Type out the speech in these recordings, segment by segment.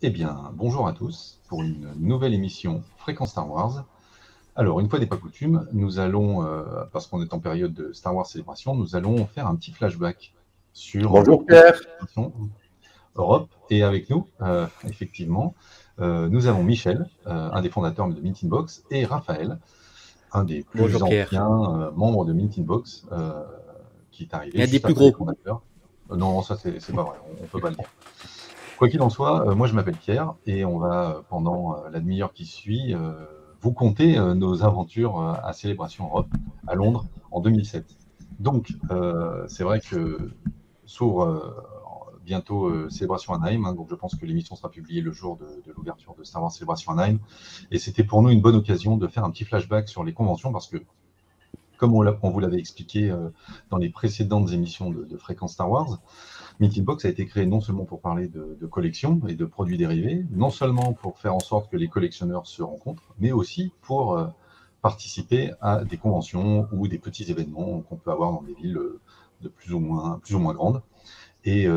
Eh bien, bonjour à tous pour une nouvelle émission Fréquence Star Wars. Alors, une fois n'est pas coutume, nous allons, parce qu'on est en période de Star Wars Célébration, nous allons faire un petit flashback sur Bonjour Pierre. Célébration Europe. Et avec nous, effectivement, nous avons Michel, un des fondateurs de Mint Box, et Raphaël, un des plus Bonjour Pierre. anciens membres de Mint Box, qui est arrivé Un des juste plus après les gros. fondateurs. Non, ça c'est pas vrai, on ne peut pas le dire. Quoi qu'il en soit, moi je m'appelle Pierre et on va, pendant la demi-heure qui suit, vous conter nos aventures à Célébration Europe, à Londres, en 2007. Donc, c'est vrai que s'ouvre bientôt Célébration Anaheim, hein, donc je pense que l'émission sera publiée le jour de l'ouverture de Star Wars Célébration Anaheim. Et c'était pour nous une bonne occasion de faire un petit flashback sur les conventions parce que, comme on vous l'avait expliqué dans les précédentes émissions de Fréquence Star Wars, Mint Box a été créé non seulement pour parler de collections et de produits dérivés, non seulement pour faire en sorte que les collectionneurs se rencontrent, mais aussi pour participer à des conventions ou des petits événements qu'on peut avoir dans des villes de plus ou moins grandes. Et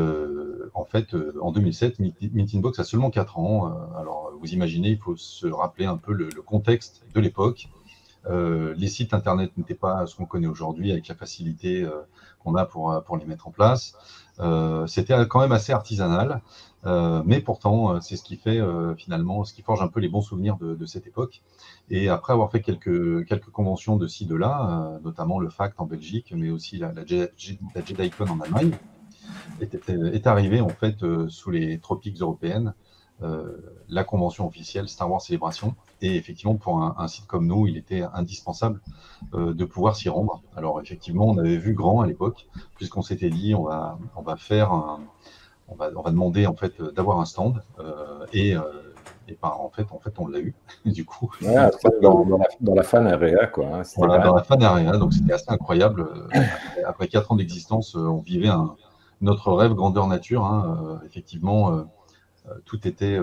en fait, en 2007, Mint Box a seulement 4 ans. Alors, vous imaginez, il faut se rappeler un peu le contexte de l'époque. Les sites internet n'étaient pas ce qu'on connaît aujourd'hui avec la facilité qu'on a pour les mettre en place. C'était quand même assez artisanal, mais pourtant c'est ce qui fait finalement, ce qui forge un peu les bons souvenirs de cette époque. Et après avoir fait quelques conventions de ci, de là, notamment le FACT en Belgique, mais aussi la JediCon en Allemagne, est arrivé en fait sous les tropiques européennes la convention officielle Star Wars Célébration. Et effectivement, pour un site comme nous, il était indispensable de pouvoir s'y rendre. Alors effectivement, on avait vu grand à l'époque, puisqu'on s'était dit on va demander en fait d'avoir un stand et en fait on l'a eu du coup. Ouais, dans la fan area quoi. Hein, voilà, dans la fan area, donc c'était assez incroyable. Après 4 ans d'existence, on vivait notre rêve grandeur nature. Hein, effectivement. Tout était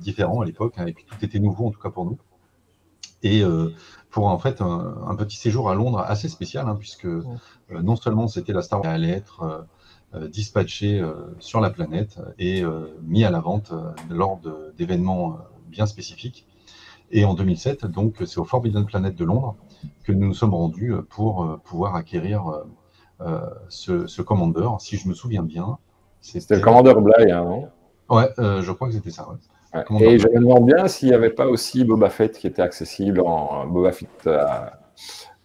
différent à l'époque, hein, et puis tout était nouveau en tout cas pour nous. Et pour en fait un petit séjour à Londres assez spécial, hein, puisque non seulement c'était la Star Wars qui allait être dispatchée sur la planète et mis à la vente lors d'événements bien spécifiques. Et en 2007, donc c'est au Forbidden Planet de Londres que nous nous sommes rendus pour pouvoir acquérir ce Commander. Si je me souviens bien, c'était le Commander Bly, hein, non? Ouais, je crois que c'était ça. Ouais. Ouais. Et je me demande bien s'il n'y avait pas aussi Boba Fett qui était accessible en Boba Fett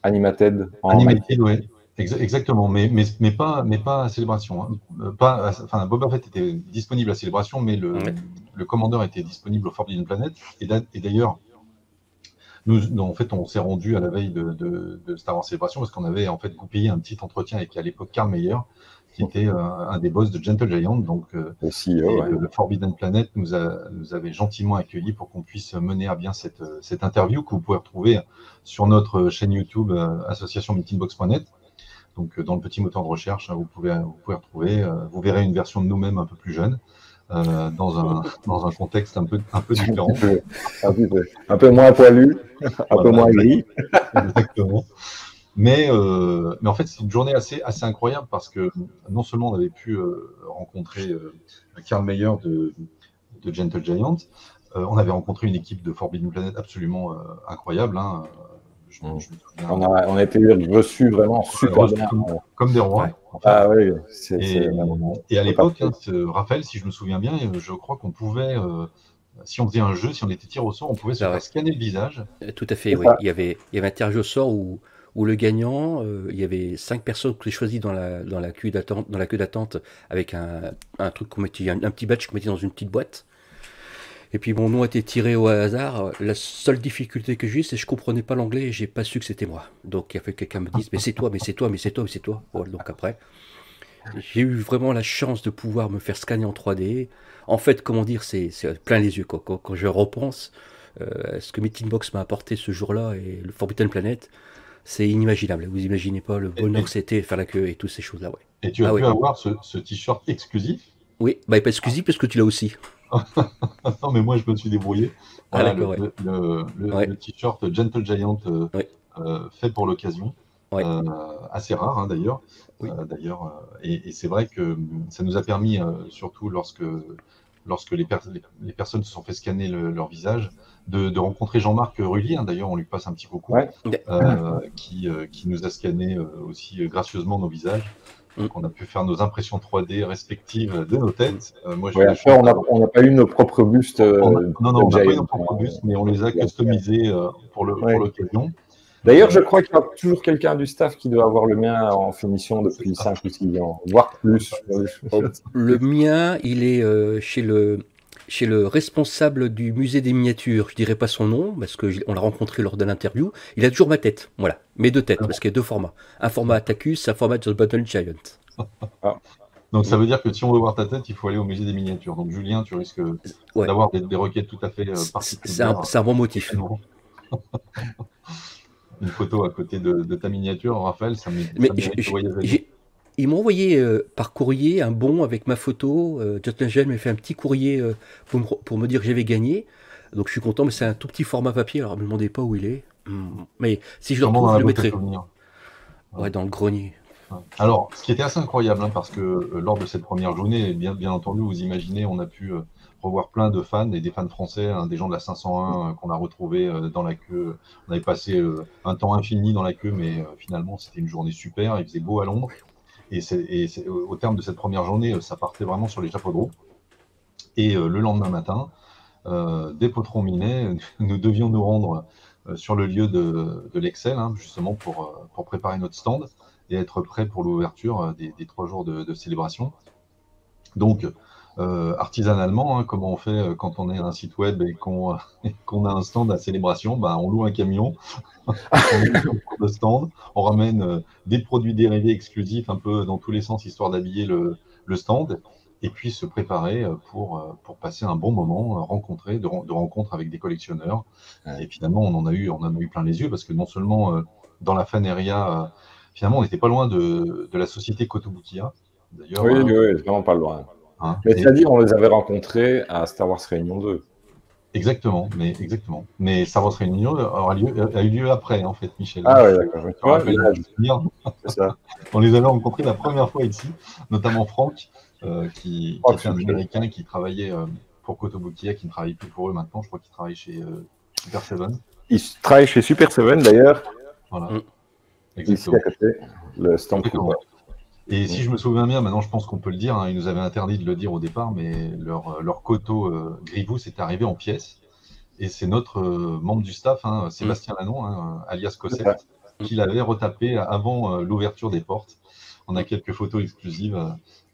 Animated. Animated, oui, exactement, mais pas à Célébration. Hein. Boba Fett était disponible à Célébration, mais le Commander était disponible au Forbidden Planet. Et d'ailleurs, nous, en fait, on s'est rendu à la veille de Star Wars Célébration parce qu'on avait en fait goupillé un petit entretien avec à l'époque Karl Meyer, qui était un des boss de Gentle Giant, donc le CEO, le Forbidden Planet nous avait gentiment accueillis pour qu'on puisse mener à bien cette interview que vous pouvez retrouver sur notre chaîne YouTube association meetingbox.net. Donc dans le petit moteur de recherche, hein, vous pouvez retrouver. Vous verrez une version de nous-mêmes un peu plus jeune, dans un contexte un peu différent, un peu moins poilu, un peu moins gris. Exactement. Mais en fait, c'est une journée assez incroyable parce que non seulement on avait pu rencontrer Karl Meyer de Gentle Giant, on avait rencontré une équipe de Forbidden Planet absolument incroyable. Hein. Je me souviens, on a été reçus vraiment super bien. Comme des rois. Ouais. En fait. Ah oui. Et à l'époque, hein, Raphaël, si je me souviens bien, je crois qu'on pouvait... si on faisait un jeu, si on était tiré au sort, on pouvait se faire scanner le visage. Tout à fait, oui. Il y avait un tirage au sort où le gagnant, il y avait 5 personnes que j'ai choisies dans la queue d'attente avec un truc qu'on mettait, un petit badge qu'on mettait dans une petite boîte. Et puis mon nom a été tiré au hasard. La seule difficulté que j'ai eu, c'est que je comprenais pas l'anglais et j'ai pas su que c'était moi. Donc il a fallu que quelqu'un me dise mais c'est toi, mais c'est toi, mais c'est toi, mais c'est toi. Voilà, donc après, j'ai eu vraiment la chance de pouvoir me faire scanner en 3D. En fait, comment dire, c'est plein les yeux quoi. Quand je repense, ce que Meeting Box m'a apporté ce jour-là et le Forbidden Planet, c'est inimaginable. Vous imaginez pas le bonheur que c'était faire la queue et toutes ces choses-là. Ouais. Et tu as pu avoir ce t-shirt exclusif? Oui, bah pas exclusif parce que tu l'as aussi. Non, mais moi je me suis débrouillé. Voilà, le t-shirt Gentle Giant fait pour l'occasion. Assez rare hein, d'ailleurs. Oui. Et c'est vrai que ça nous a permis, surtout lorsque lorsque les personnes se sont fait scanner leur visage, de rencontrer Jean-Marc Rully, hein, d'ailleurs on lui passe un petit coucou, Ouais. qui nous a scanné aussi gracieusement nos visages. Donc on a pu faire nos impressions 3D respectives de nos têtes. Moi, Ouais, après, on n'a pas eu nos propres bustes. non, on n'a pas eu Giant, nos propres bustes, mais on les a customisés pour l'occasion. D'ailleurs, je crois qu'il y a toujours quelqu'un du staff qui doit avoir le mien en finition depuis 5 ou 6 ans, voire plus. Le mien, il est chez le responsable du musée des miniatures. Je dirais pas son nom, parce qu'on l'a rencontré lors de l'interview. Il a toujours ma tête, voilà. Mes deux têtes, parce qu'il y a deux formats. Un format Atacus, un format The Battle Giant. Donc ça veut dire que si on veut voir ta tête, il faut aller au musée des miniatures. Donc Julien, tu risques d'avoir des requêtes tout à fait particulières. C'est un bon motif. Une photo à côté de ta miniature, Raphaël, ça mérite de voyager. Ils m'ont envoyé par courrier un bon avec ma photo. Justin Gel m'a fait un petit courrier pour me dire que j'avais gagné. Donc je suis content, mais c'est un tout petit format papier. Alors ne me demandez pas où il est. Mais si je le retrouve, je le mettrai. Ouais, dans le grenier. Alors, ce qui était assez incroyable, hein, parce que lors de cette première journée, bien entendu, vous imaginez, on a pu revoir plein de fans, et des fans français, hein, des gens de la 501 qu'on a retrouvés dans la queue. On avait passé un temps infini dans la queue, mais finalement, c'était une journée super. Il faisait beau à Londres. Et au terme de cette première journée, ça partait vraiment sur les chapeaux de roue. Et le lendemain matin, dès Potron Minet, nous devions nous rendre sur le lieu de l'Excel, hein, justement pour préparer notre stand et être prêt pour l'ouverture des 3 jours de célébration. Donc, artisanalement, hein, comment on fait quand on est un site web et qu'on a un stand à célébration, on loue un camion, on met le stand, on ramène des produits dérivés exclusifs un peu dans tous les sens, histoire d'habiller le stand, et puis se préparer pour passer un bon moment, de rencontres avec des collectionneurs. Et finalement, on en a eu plein les yeux, parce que non seulement dans la fan area, finalement, on n'était pas loin de la société Kotobukiya. D'ailleurs, oui, vraiment pas loin. Hein, mais c'est-à-dire, on les avait rencontrés à Star Wars Réunion 2. Exactement. Mais Star Wars Réunion a eu lieu après, en fait, Michel. Ah oui, d'accord. C'est ça. On les avait rencontrés la première fois ici, notamment Franck, qui était un Américain qui travaillait pour Kotobukiya, qui ne travaille plus pour eux maintenant. Je crois qu'il travaille chez Super Seven. Il travaille chez Super Seven, d'ailleurs. Voilà. Ici à côté, le stand. Et si je me souviens bien, maintenant je pense qu'on peut le dire, hein, ils nous avaient interdit de le dire au départ, mais leur Koto Grivous est arrivé en pièces. Et c'est notre membre du staff, hein, Sébastien Lannon, hein, alias Cosette, qui l'avait retapé avant l'ouverture des portes. On a quelques photos exclusives.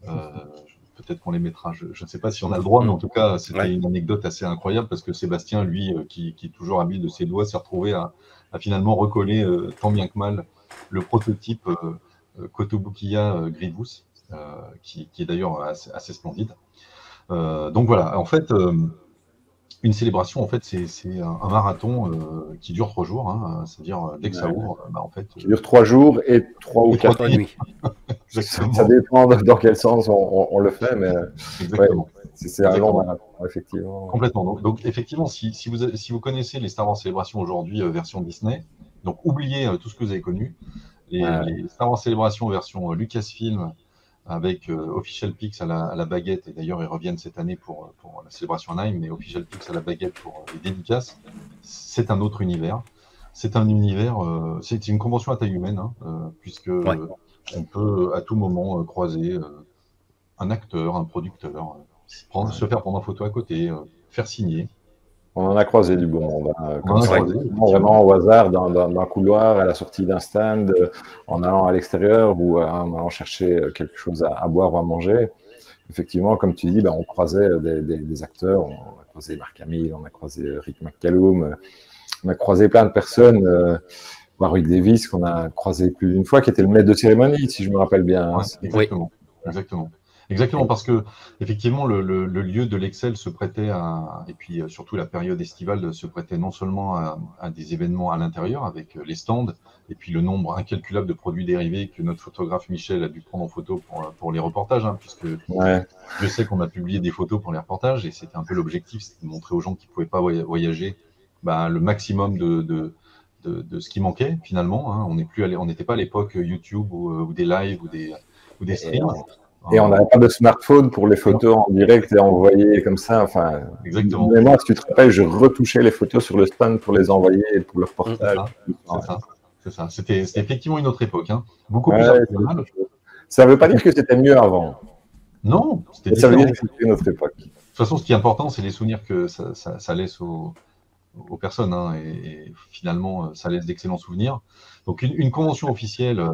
Peut-être qu'on les mettra. Je ne sais pas si on a le droit, mais en tout cas, c'était une anecdote assez incroyable, parce que Sébastien, lui, qui est toujours habile de ses doigts, s'est retrouvé à finalement recoller tant bien que mal le prototype Kotobukiya Grivous, qui est d'ailleurs assez splendide. Donc voilà, en fait, une célébration, en fait, c'est un marathon qui dure 3 jours, hein, c'est-à-dire dès que ça ouvre, en fait. Qui dure 3 jours et 3 ou 4 nuits. Ça dépend dans quel sens on le fait, mais c'est un long marathon, effectivement. Complètement. Donc effectivement, si vous connaissez les Star Wars Célébration aujourd'hui version Disney, donc oubliez tout ce que vous avez connu. Les Star Wars Célébration version Lucasfilm avec Official Pix à la baguette, et d'ailleurs ils reviennent cette année pour la célébration Anaheim, mais Official Pix à la baguette pour les dédicaces, c'est un autre univers. C'est un univers, c'est une convention à taille humaine, hein, puisque on peut à tout moment croiser un acteur, un producteur, se faire prendre en photo à côté, faire signer. On en a croisé du bon monde, vraiment au hasard, dans un couloir, à la sortie d'un stand, en allant à l'extérieur ou en allant chercher quelque chose à boire ou à manger. Effectivement, comme tu dis, on croisait des acteurs, on a croisé Mark Hamill, on a croisé Rick McCallum, on a croisé plein de personnes, Warwick Davis, qu'on a croisé plus d'une fois, qui était le maître de cérémonie, si je me rappelle bien. Exactement, parce que effectivement le lieu de l'Excel se prêtait et puis surtout la période estivale se prêtait non seulement à des événements à l'intérieur avec les stands et puis le nombre incalculable de produits dérivés que notre photographe Michel a dû prendre en photo pour les reportages, hein, puisque je sais qu'on a publié des photos pour les reportages et c'était un peu l'objectif, c'était de montrer aux gens qui ne pouvaient pas voyager le maximum de ce qui manquait finalement, hein. On n'était pas à l'époque YouTube ou des lives ou des streams. Et on n'avait pas de smartphone pour les photos en direct et envoyer comme ça. Enfin, exactement. Mais moi, si tu te rappelles, je retouchais les photos sur le stand pour les envoyer et pour le reportage. C'est ça. C'était effectivement une autre époque. Hein. Beaucoup Ouais, plus artisanale. Ça ne veut pas dire que c'était mieux avant. Non, c'était Ça veut différent. dire que c'était une autre époque. De toute façon, ce qui est important, c'est les souvenirs que ça laisse aux personnes. Hein, et finalement, ça laisse d'excellents souvenirs. Donc, une convention officielle,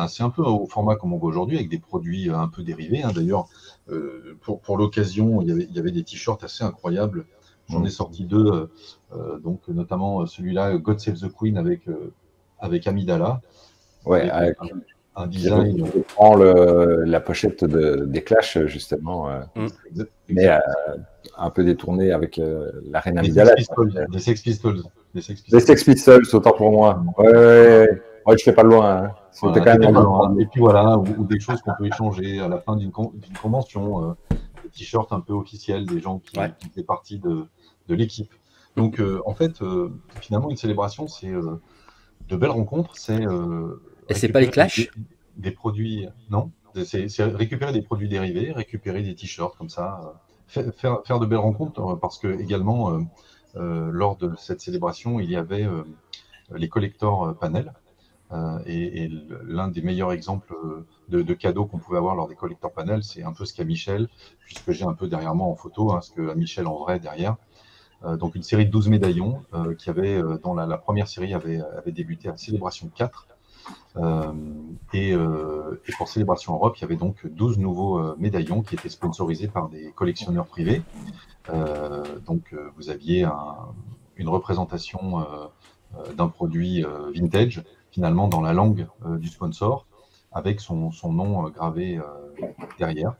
c'est un peu au format comme on voit aujourd'hui, avec des produits un peu dérivés. Hein. D'ailleurs, pour l'occasion, il y avait des t-shirts assez incroyables. J'en ai sorti deux, donc notamment celui-là, God Save the Queen avec Amidala. Ouais, avec un design. Je prends la pochette des Clash, justement, mais un peu détournée avec la reine Amidala. Des Sex Pistols. Des Sex Pistols, autant pour moi. Ouais, je ne fais pas loin. Hein. Voilà, quand même loin. Et puis voilà, ou des choses qu'on peut échanger à la fin d'une convention, des t-shirts un peu officiels, des gens qui font partie de l'équipe. Donc, en fait, finalement, une célébration, c'est de belles rencontres. Et c'est pas les Clash des produits, non. C'est récupérer des produits dérivés, récupérer des t-shirts comme ça, faire de belles rencontres, parce que également, lors de cette célébration, il y avait les collectors panels. Et l'un des meilleurs exemples de cadeaux qu'on pouvait avoir lors des collecteurs panels, c'est un peu ce qu'a Michel, puisque j'ai un peu derrière moi en photo, hein, ce qu'a Michel en vrai derrière. Donc une série de 12 médaillons qui avait, dont la première série avait débuté à Célébration 4. Et pour Célébration Europe, il y avait donc 12 nouveaux médaillons qui étaient sponsorisés par des collectionneurs privés. Donc vous aviez une représentation d'un produit vintage, finalement dans la langue du sponsor, avec son nom gravé derrière.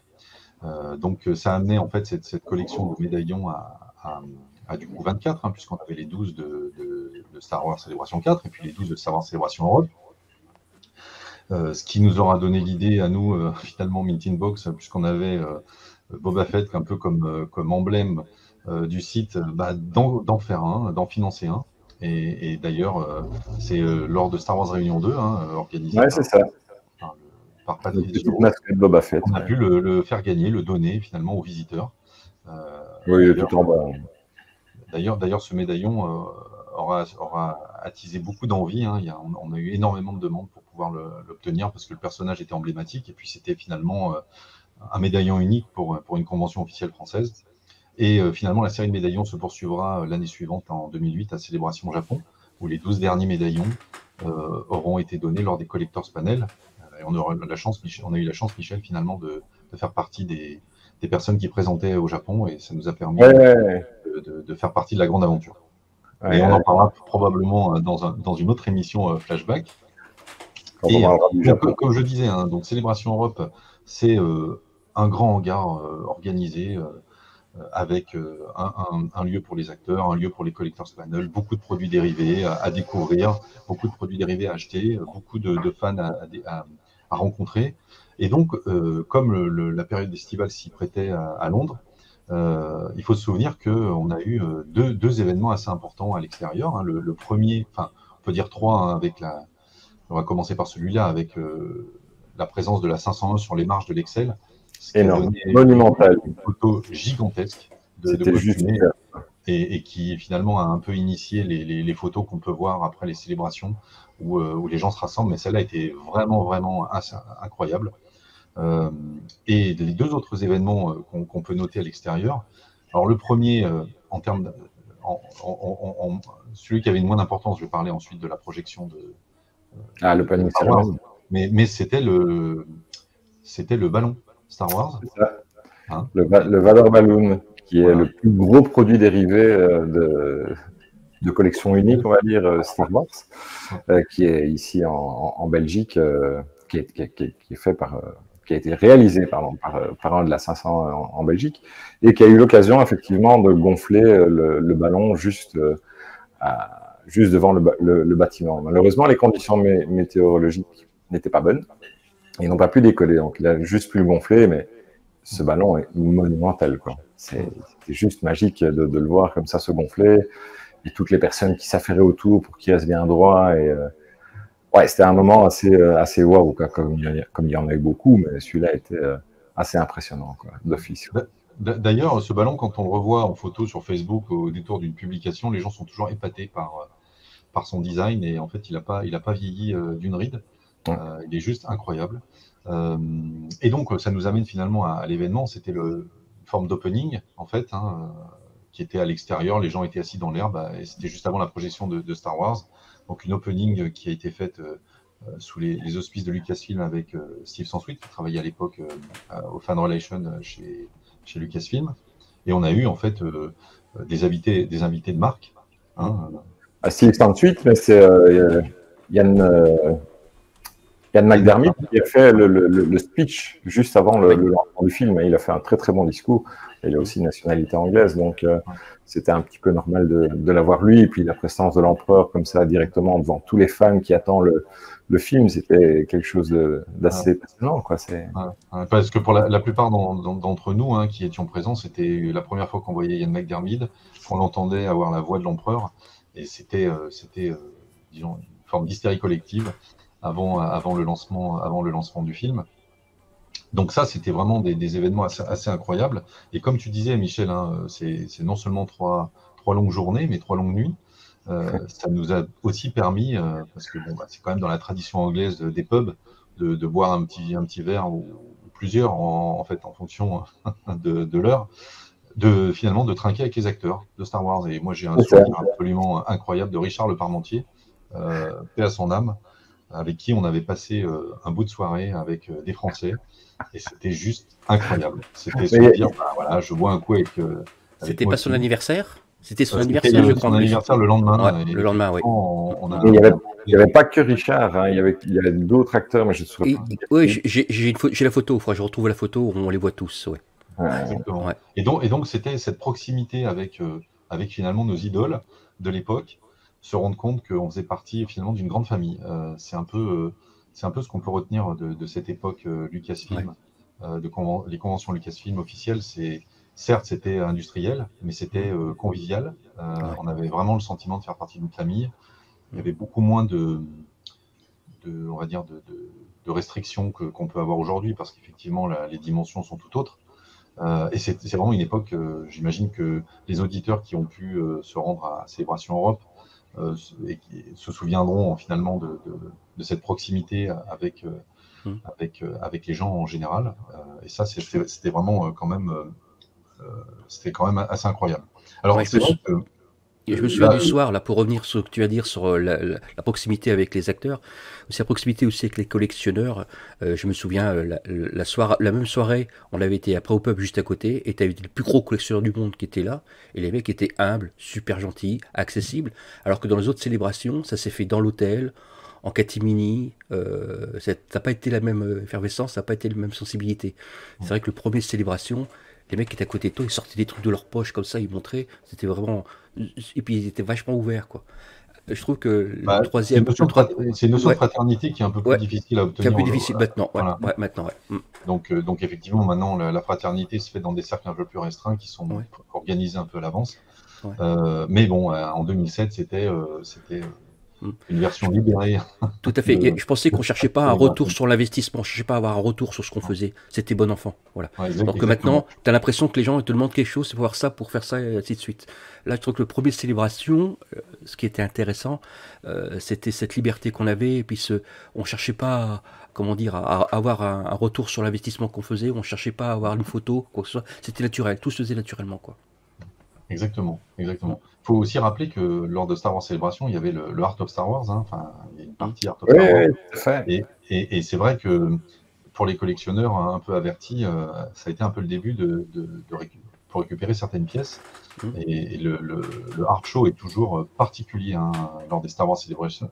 Donc ça a amené en fait cette collection de médaillons à du coup 24, hein, puisqu'on avait les 12 de Star Wars Célébration 4 et puis les 12 de Star Wars Célébration Europe. Ce qui nous aura donné l'idée à nous, finalement, Mint in Box, puisqu'on avait Boba Fett un peu comme emblème du site, d'en faire un, d'en financer un. Et d'ailleurs, c'est lors de Star Wars Réunion 2, hein, organisé par Patrice Giraud, Boba Fett, on a pu le faire gagner, le donner finalement aux visiteurs. Oui, tout en bas. D'ailleurs, ce médaillon aura attisé beaucoup d'envie. Hein. On a eu énormément de demandes pour pouvoir l'obtenir parce que le personnage était emblématique et puis c'était finalement un médaillon unique pour une convention officielle française. Et finalement, la série de médaillons se poursuivra l'année suivante, en 2008, à Célébration Japon, où les 12 derniers médaillons auront été donnés lors des Collectors Panel. Et on a eu la chance, Michel, finalement, de faire partie des personnes qui présentaient au Japon, et ça nous a permis de faire partie de la grande aventure. Et on en parlera probablement dans une autre émission Flashback. Et comme je disais, hein, donc Célébration Europe, c'est un grand hangar organisé avec un lieu pour les acteurs, un lieu pour les collectors panel, beaucoup de produits dérivés à découvrir, beaucoup de produits dérivés à acheter, beaucoup de fans à rencontrer. Et donc, comme la période estivale s'y prêtait à Londres, il faut se souvenir qu'on a eu deux événements assez importants à l'extérieur. Hein. Le premier, enfin, on peut dire trois, hein, on va commencer par celui-là, avec la présence de la 501 sur les marches de l'Excel. Énorme, monumental. Une photo gigantesque C'était juste et qui finalement a un peu initié les photos qu'on peut voir après les célébrations où les gens se rassemblent. Mais celle-là était vraiment incroyable. Et les deux autres événements qu'on peut noter à l'extérieur. Alors le premier, en termes celui qui avait une moins d'importance, je vais parler ensuite de la projection de le panneau Star Wars. Mais c'était le ballon Star Wars. C'est ça. Hein, le Valor Balloon, qui est le plus gros produit dérivé de collection unique, on va dire, Star Wars, qui est ici en Belgique, qui est fait qui a été réalisé par un de la 500 en Belgique, et qui a eu l'occasion effectivement de gonfler le ballon juste devant le bâtiment. Malheureusement, les conditions météorologiques n'étaient pas bonnes. Ils n'ont pas pu décoller, donc il a juste pu le gonfler, mais ce ballon est monumental, quoi. C'est juste magique de le voir comme ça se gonfler, et toutes les personnes qui s'affairaient autour pour qu'il reste bien droit. Et c'était un moment assez waouh, comme il y en a eu beaucoup, mais celui-là était assez impressionnant, d'office. D'ailleurs, ce ballon, quand on le revoit en photo sur Facebook au détour d'une publication, les gens sont toujours épatés par son design, et en fait, il a pas vieilli d'une ride. Il est juste incroyable. Et donc, ça nous amène finalement à l'événement. C'était une forme d'opening, en fait, qui était à l'extérieur. Les gens étaient assis dans l'herbe, et c'était juste avant la projection de Star Wars. Donc, une opening qui a été faite sous les auspices de Lucasfilm avec Steve Sansweet, qui travaillait à l'époque au Fan Relations chez Lucasfilm. Et on a eu, en fait, des invités de marque. Steve Sansweet, mais c'est Yann McDermott qui a fait le speech juste avant le lancement du film. Il a fait un très très bon discours. Il a aussi une nationalité anglaise, donc c'était un petit peu normal de l'avoir lui. Et puis la présence de l'empereur comme ça directement devant tous les fans qui attendent le film, c'était quelque chose d'assez passionnant, parce que pour la plupart d'entre nous qui étions présents, c'était la première fois qu'on voyait Ian McDiarmid, qu'on l'entendait avoir la voix de l'empereur, et c'était disons, une forme d'hystérie collective avant le lancement du film. Donc ça, c'était vraiment des événements assez incroyables. Et comme tu disais, Michel, c'est non seulement trois longues journées, mais 3 longues nuits. Ça nous a aussi permis, parce que c'est quand même dans la tradition anglaise des pubs, de boire un petit verre ou plusieurs, en fait, en fonction de l'heure, finalement de trinquer avec les acteurs de Star Wars. Et moi, j'ai un souvenir absolument incroyable de Richard Le Parmentier, paix à son âme, avec qui on avait passé un bout de soirée avec des Français, et c'était juste incroyable. C'était se dire, voilà, je bois un coup avec c'était pas son anniversaire? C'était son anniversaire, je crois. Son anniversaire le lendemain. Le lendemain, oui. Il n'y avait pas que Richard, il y avait d'autres acteurs, mais je ne saurais pas. Oui, j'ai la photo, je retrouve la photo où on les voit tous. Exactement. Ouais. Et donc c'était cette proximité avec finalement nos idoles de l'époque, se rendre compte qu'on faisait partie finalement d'une grande famille. C'est un peu ce qu'on peut retenir de cette époque Lucasfilm, les conventions Lucasfilm officielles. Certes, c'était industriel, mais c'était convivial. On avait vraiment le sentiment de faire partie d'une famille. Il y avait beaucoup moins on va dire de restrictions qu'on peut avoir aujourd'hui, parce qu'effectivement les dimensions sont tout autres. Et c'est vraiment une époque, j'imagine que les auditeurs qui ont pu se rendre à Célébration Europe et qui se souviendront finalement de cette proximité avec les gens en général. Et ça, c'était vraiment quand même assez incroyable. Alors, c'est vrai que je me souviens du soir, là, pour revenir sur ce que tu vas dire sur la proximité avec les acteurs, aussi la proximité aussi avec les collectionneurs. Je me souviens, la même soirée, on avait été après au pub juste à côté, et tu avais les plus gros collectionneurs du monde qui étaient là, et les mecs étaient humbles, super gentils, accessibles, alors que dans les autres célébrations, ça s'est fait dans l'hôtel, en catimini, ça n'a pas été la même effervescence, ça n'a pas été la même sensibilité. C'est vrai que le premier célébration, les mecs qui étaient à côté de toi, ils sortaient des trucs de leur poche comme ça, ils montraient, c'était vraiment... Et puis ils étaient vachement ouverts, Je trouve que le troisième... C'est une notion de fraternité qui est un peu plus difficile à obtenir. Qui est un peu difficile maintenant, maintenant. Donc effectivement, maintenant, la fraternité se fait dans des cercles un peu plus restreints qui sont organisés un peu à l'avance. Mais bon, en 2007, c'était une version libérée. Tout à fait. Je pensais qu'on cherchait pas un retour sur l'investissement, on cherchait pas à avoir un retour sur ce qu'on faisait. C'était bon enfant. Voilà. Donc maintenant, tu as l'impression que les gens te demandent quelque chose, c'est pour faire ça, et ainsi de suite. Là, je trouve que le premier célébration, ce qui était intéressant, c'était cette liberté qu'on avait, et puis on cherchait pas à avoir un retour sur l'investissement qu'on faisait, on cherchait pas à avoir une photo, quoi que ce soit. C'était naturel, tout se faisait naturellement, Exactement. Il faut aussi rappeler que lors de Star Wars Célébration, il y avait le Art of Star Wars, il y a une partie Art of Star Wars. Et c'est vrai que pour les collectionneurs un peu avertis, ça a été un peu le début pour récupérer certaines pièces. Et le Art Show est toujours particulier lors des Star Wars Celebration.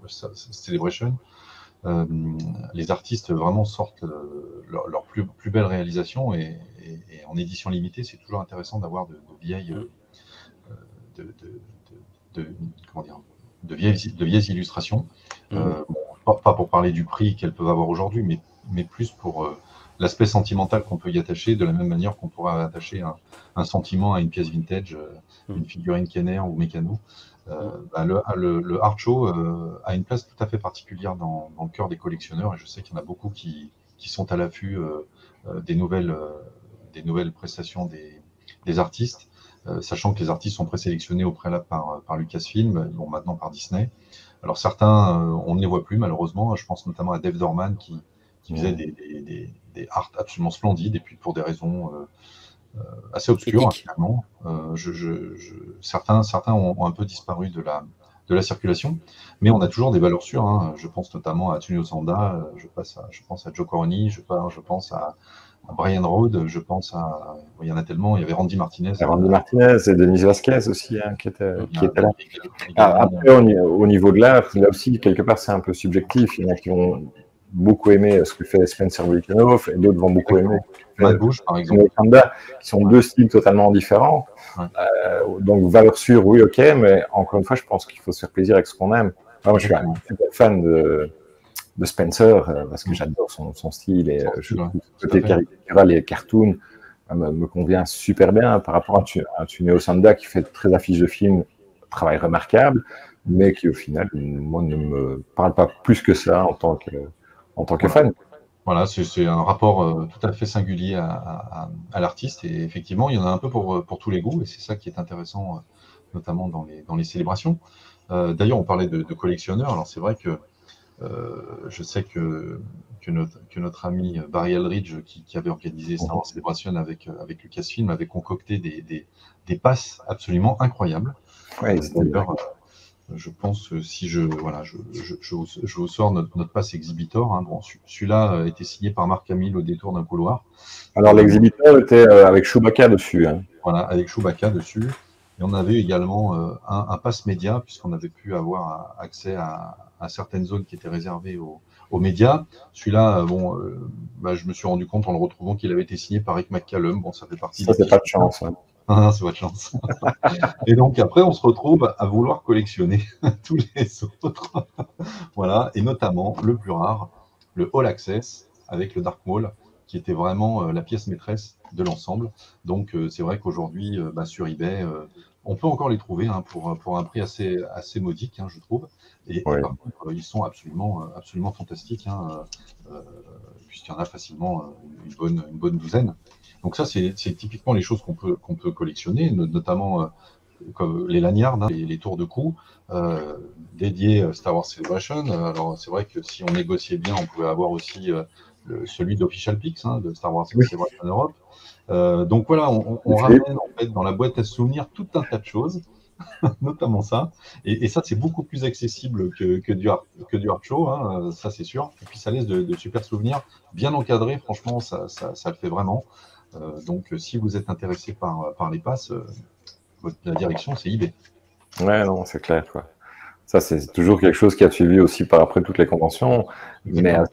Les artistes vraiment sortent leur plus belle réalisation, et en édition limitée, c'est toujours intéressant d'avoir de vieilles vieilles illustrations. Pas pour parler du prix qu'elles peuvent avoir aujourd'hui, mais plus pour l'aspect sentimental qu'on peut y attacher, de la même manière qu'on pourrait attacher un sentiment à une pièce vintage, une figurine Kenner ou Mécano. Le Art Show a une place tout à fait particulière dans le cœur des collectionneurs, et je sais qu'il y en a beaucoup qui sont à l'affût des nouvelles prestations des artistes, sachant que les artistes sont présélectionnés au préalable par Lucasfilm, bon, maintenant par Disney. Alors certains, on ne les voit plus malheureusement. Je pense notamment à Dave Dorman qui faisait des arts absolument splendides, et puis pour des raisons assez obscures, finalement. Certains ont un peu disparu de la circulation, mais on a toujours des valeurs sûres. Hein. Je pense notamment à Tsuneo Sanda, je pense à Joe Coroni, je pense à Brian Rode, je pense à... Il y en a tellement, il y avait Randy Martinez. Randy Martinez et Denise Vasquez aussi, hein, qui était là. Après, au niveau de l'art, là aussi, quelque part, c'est un peu subjectif. Il y en a qui vont beaucoup aimer ce que fait Spencer Volkanov, et d'autres vont beaucoup aimer Matt Bush, par exemple. Qui sont deux styles totalement différents. Ouais. Donc, valeur sûre, oui, ok, mais encore une fois, je pense qu'il faut se faire plaisir avec ce qu'on aime. Moi, je suis un super fan de Spencer, parce que j'adore son style, et je trouve que le côté caricatural et cartoon me convient super bien par rapport à Tsuneo Sanda, qui fait très affiche de film, travail remarquable, mais qui au final, moi, ne me parle pas plus que ça en tant que fan. Voilà, c'est un rapport tout à fait singulier à l'artiste, et effectivement, il y en a un peu pour tous les goûts, et c'est ça qui est intéressant, notamment dans les célébrations. D'ailleurs, on parlait de collectionneurs, alors c'est vrai que je sais que notre ami Barry Aldridge, qui avait organisé Star Wars Celebration avec Lucasfilm, avait concocté des passes absolument incroyables. Ouais, d'ailleurs, je pense que si je vous sors notre passe Exhibitor, hein, bon, celui-là a été signé par Marc Hamill au détour d'un couloir. Alors l'Exhibitor était avec Chewbacca dessus. Hein. Voilà, avec Chewbacca dessus. Et on avait également un pass média, puisqu'on avait pu avoir accès à certaines zones qui étaient réservées aux médias. Celui-là, je me suis rendu compte en le retrouvant qu'il avait été signé par Rick McCallum. Bon, ça fait partie. Ça, c'est pas de chance. Hein. Ah, c'est pas de chance. Et donc après, on se retrouve à vouloir collectionner tous les autres. Voilà, et notamment le plus rare, le All Access avec le Dark Maul, qui était vraiment la pièce maîtresse de l'ensemble. Donc c'est vrai qu'aujourd'hui, sur eBay, on peut encore les trouver pour un prix assez modique, hein, je trouve. Et par contre, ils sont absolument fantastiques, hein, puisqu'il y en a facilement une bonne douzaine. Donc ça, c'est typiquement les choses qu'on peut collectionner, notamment comme les lanyards, hein, les tours de cou, dédiés Star Wars Celebration. Alors c'est vrai que si on négociait bien, on pouvait avoir aussi celui d'Official Pix, hein, de Star Wars Celebration Europe. Donc voilà, on ramène en fait dans la boîte à souvenirs tout un tas de choses, notamment ça. Et ça, c'est beaucoup plus accessible que du hard show, hein, ça c'est sûr. Et puis ça laisse de super souvenirs, bien encadrés. Franchement, ça le fait vraiment. Donc si vous êtes intéressé par les passes, la direction, c'est eBay. Ouais, non, c'est clair, quoi. Ça, c'est toujours quelque chose qui a suivi aussi par après toutes les conventions. Exactement.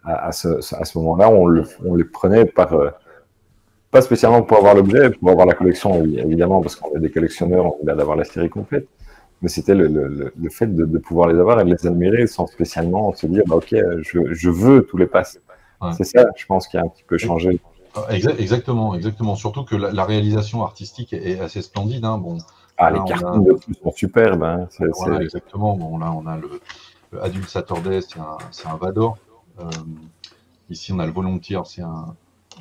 Mais à ce moment-là, on les prenait pas spécialement pour avoir l'objet, pour avoir la collection, évidemment, parce qu'on est des collectionneurs, on voulait d'avoir la série complète. Mais c'était le fait de pouvoir les avoir et de les admirer sans spécialement se dire, ok, je veux tous les passes. Ouais. C'est ça, je pense, qui a un petit peu changé. Exactement. Surtout que la réalisation artistique est assez splendide. Hein. Bon, là, les cartons de plus sont superbes. Hein. Voilà, exactement. Bon, là, on a le Adult Saturday, c'est un Vador. Ici, on a le Volunteer, c'est un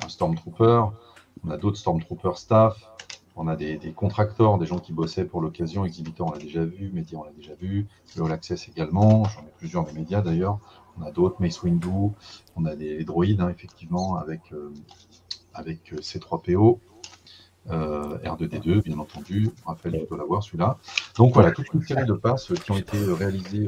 Stormtrooper. On a d'autres Stormtrooper staff. On a des contractors, des gens qui bossaient pour l'occasion. Exhibitor, on l'a déjà vu. Média, on l'a déjà vu. Le All Access également. J'en ai plusieurs des médias d'ailleurs. On a d'autres, Mace Windu. On a des droïdes, hein, effectivement, avec C3PO, R2D2, bien entendu. Raphaël, tu dois l'avoir, celui-là. Donc voilà, toute une série de passes qui ont été réalisées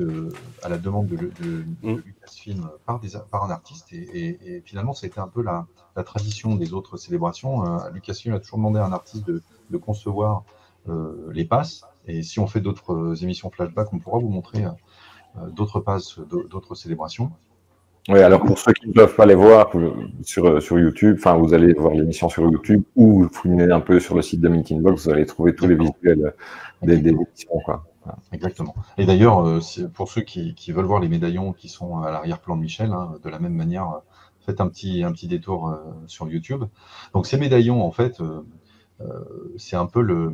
à la demande de Lucasfilm par un artiste. Et finalement, ça a été un peu la tradition des autres célébrations. Lucasfilm a toujours demandé à un artiste de concevoir les passes. Et si on fait d'autres émissions flashback, on pourra vous montrer d'autres passes, d'autres célébrations. Oui, alors pour ceux qui ne peuvent pas les voir sur YouTube, enfin vous allez voir l'émission sur YouTube ou vous fouinez un peu sur le site de Meeting Box, vous allez trouver tous les visuels des émissions, quoi. Exactement. Et d'ailleurs, pour ceux qui veulent voir les médaillons qui sont à l'arrière-plan de Michel, hein, de la même manière, faites un petit détour sur YouTube. Donc ces médaillons, en fait, c'est un peu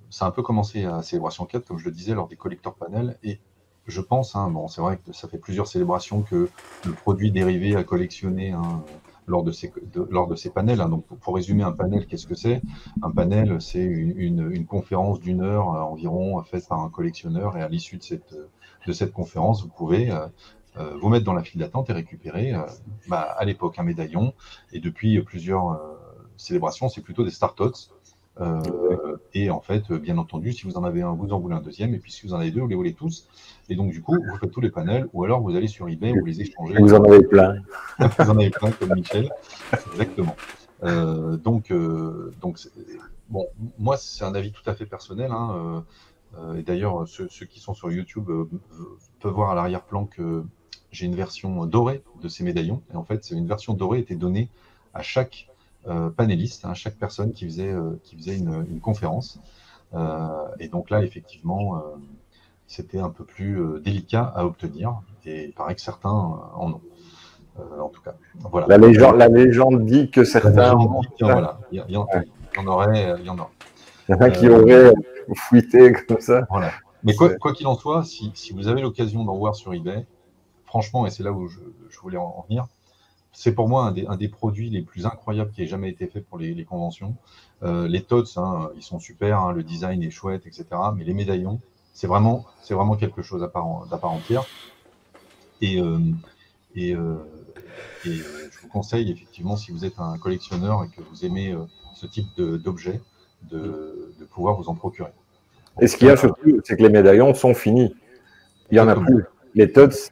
ça a un peu commencé à Célébration 4, comme je le disais, lors des collector panels. Et je pense, hein, bon, c'est vrai que ça fait plusieurs célébrations que le produit dérivé à collectionner, hein, lors de ces panels. Hein. Donc, pour résumer un panel, qu'est-ce que c'est? Un panel, c'est une conférence d'une heure environ faite par un collectionneur, et à l'issue de cette conférence, vous pouvez vous mettre dans la file d'attente et récupérer, à l'époque, un médaillon. Et depuis plusieurs célébrations, c'est plutôt des start-tots. Et en fait, bien entendu, si vous en avez un, vous en voulez un deuxième, et puis si vous en avez deux, vous les voulez tous. Et donc, du coup, vous faites tous les panels, ou alors vous allez sur eBay, vous les échangez. Vous en avez plein. Vous en avez plein, comme Michel. Exactement. Bon, moi, c'est un avis tout à fait personnel. Hein, et d'ailleurs, ceux qui sont sur YouTube peuvent voir à l'arrière-plan que j'ai une version dorée de ces médaillons. Et en fait, une version dorée était donnée à chaque panéliste, hein, chaque personne qui faisait une conférence. Et donc là, effectivement, c'était un peu plus délicat à obtenir. Et il paraît que certains en ont. En tout cas, voilà. La légende dit que certains. Voilà, il y en aurait. Il y en a qui auraient fuité comme ça. Voilà. Mais quoi qu'il en soit, si vous avez l'occasion d'en voir sur eBay, franchement, et c'est là où je voulais en venir, c'est pour moi un des produits les plus incroyables qui ait jamais été fait pour les conventions. Les tots, hein, ils sont super, hein, le design est chouette, etc. Mais les médaillons, c'est vraiment quelque chose d'à part entière. Et je vous conseille effectivement, si vous êtes un collectionneur et que vous aimez ce type d'objet, de pouvoir vous en procurer. Et ce qu'il y a surtout, c'est que les médaillons sont finis. Il n'y en a plus. Les tots,